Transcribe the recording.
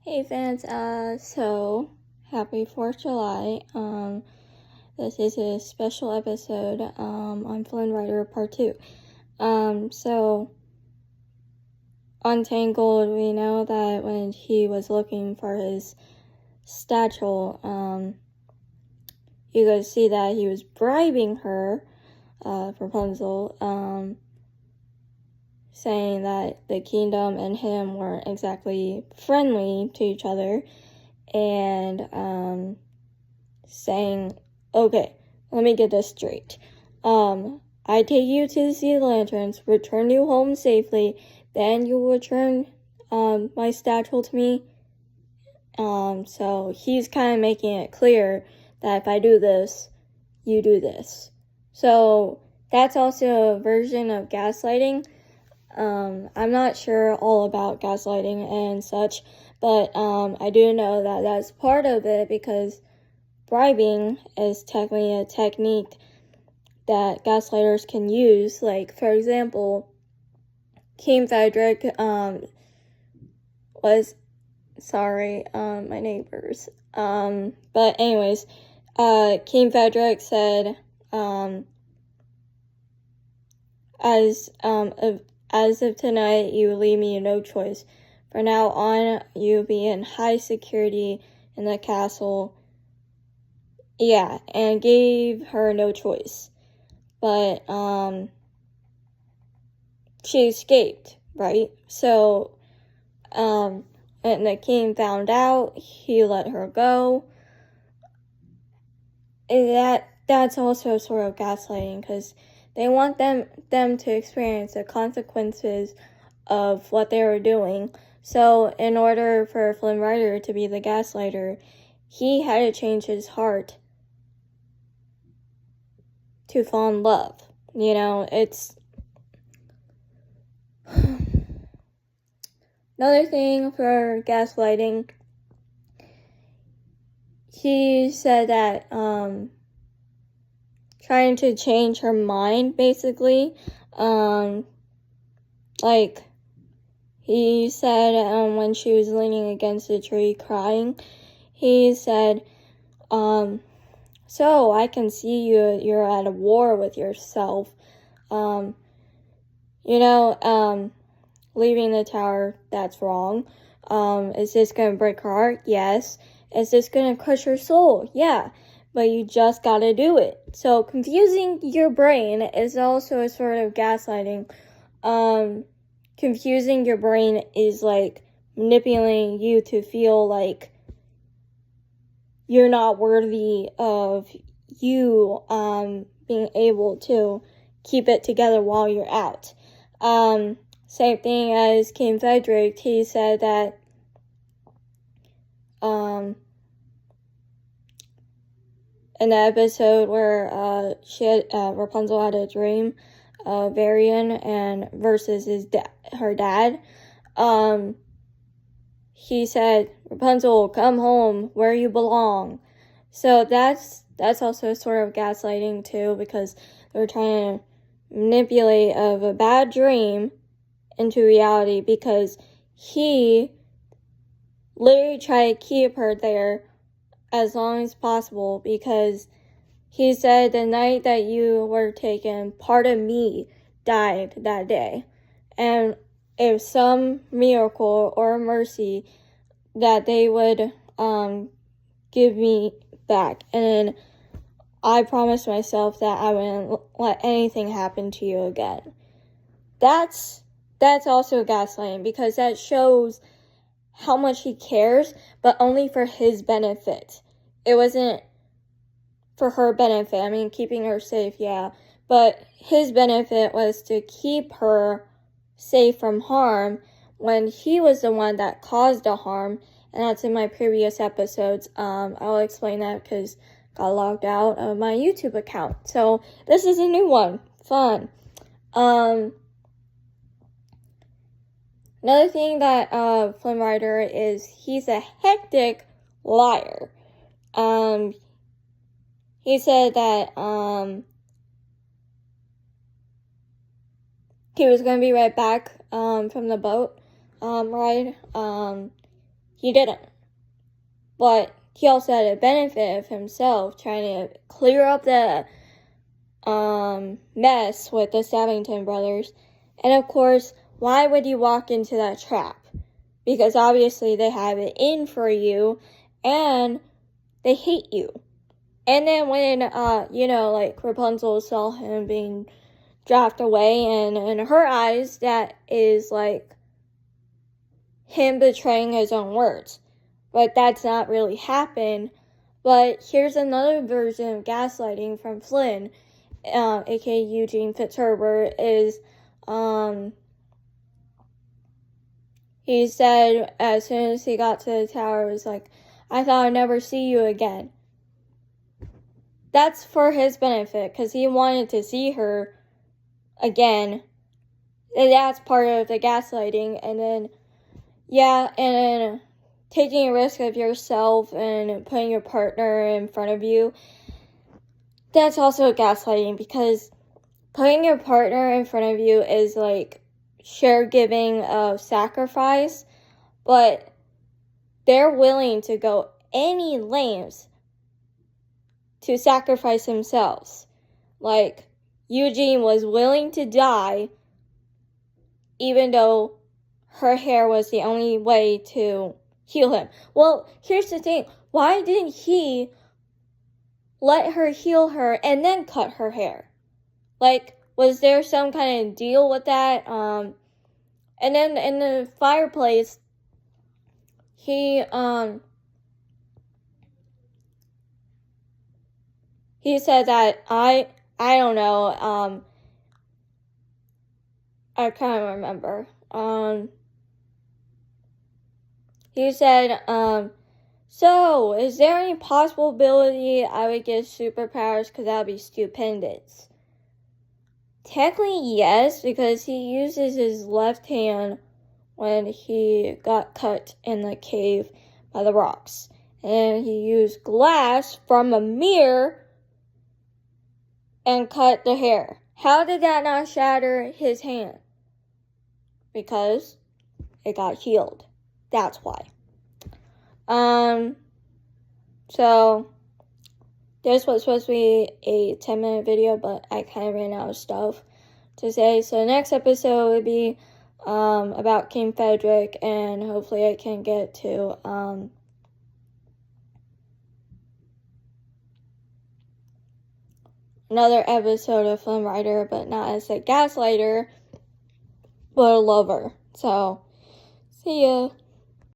Hey fans, so happy 4th of July. This is a special episode, on Flynn Rider Part 2. So, Untangled, we know that when he was looking for his statue, you could see that he was bribing her, Rapunzel, saying that the kingdom and him weren't exactly friendly to each other, and saying, okay, let me get this straight. I take you to the Sea Lanterns, return you home safely, then you will return my statue to me. So he's kind of making it clear that if I do this, you do this. So that's also a version of gaslighting. I'm not sure all about gaslighting and such, but I do know that that's part of it, because bribing is technically a technique that gaslighters can use. Like, for example, King Frederick was, sorry, my neighbors. But anyways, King Frederick said, as of tonight, you leave me no choice. From now on, you'll be in high security in the castle. Yeah, and gave her no choice. But, she escaped, right? So, and the king found out, he let her go. And that's also sort of gaslighting, because they want them to experience the consequences of what they were doing. So in order for Flynn Rider to be the gaslighter, he had to change his heart to fall in love. You know, it's another thing for gaslighting. He said that trying to change her mind, basically. Like, he said when she was leaning against a tree crying, he said, so I can see you're at a war with yourself. Leaving the tower, that's wrong. Is this going to break her heart? Yes. Is this going to crush her soul? Yeah. But you just got to do it. So confusing your brain is also a sort of gaslighting. Confusing your brain is like manipulating you to feel like you're not worthy of you being able to keep it together while you're out. Same thing as King Frederick. He said that in the episode where Rapunzel had a dream of Arian and versus her dad, he said, Rapunzel, come home where you belong. So that's also sort of gaslighting too, because they're trying to manipulate of a bad dream into reality, because he literally tried to keep her there as long as possible, because he said the night that you were taken, part of me died that day. And if some miracle or mercy that they would give me back, and I promised myself that I wouldn't let anything happen to you again. That's also gaslighting, because that shows how much he cares, but only for his benefit. It wasn't for her benefit. I mean, keeping her safe, yeah, but his benefit was to keep her safe from harm when he was the one that caused the harm. And that's in my previous episodes. I'll explain that because I got logged out of my YouTube account. So this is a new one. Fun. Another thing that Flynn Rider is, he's a hectic liar. He said that he was going to be right back from the boat ride. he didn't. But he also had a benefit of himself trying to clear up the mess with the Stabbington brothers. And of course, why would you walk into that trap? Because obviously they have it in for you and they hate you. And then when, Rapunzel saw him being drafted away, and in her eyes, that is like him betraying his own words. But that's not really happened. But here's another version of gaslighting from Flynn, aka Eugene Fitzherbert, is, he said as soon as he got to the tower, it was like, I thought I'd never see you again. That's for his benefit, because he wanted to see her again. And that's part of the gaslighting. And then, taking a risk of yourself and putting your partner in front of you, that's also gaslighting, because putting your partner in front of you is like share giving of sacrifice, but they're willing to go any lengths to sacrifice themselves. Like, Eugene was willing to die even though her hair was the only way to heal him. Well, here's the thing. Why didn't he let her heal her and then cut her hair? Like, was there some kind of deal with that? And then in the fireplace, he said that I don't know, I can't remember. He said, so, is there any possibility I would get superpowers, because that would be stupendous? Technically, yes, because he uses his left hand when he got cut in the cave by the rocks. And he used glass from a mirror and cut the hair. How did that not shatter his hand? Because it got healed. That's why. So this was supposed to be a 10-minute video, but I kind of ran out of stuff to say. So the next episode would be about King Frederick, and hopefully I can get to another episode of Flynn Rider, but not as a gaslighter, but a lover. So, see ya.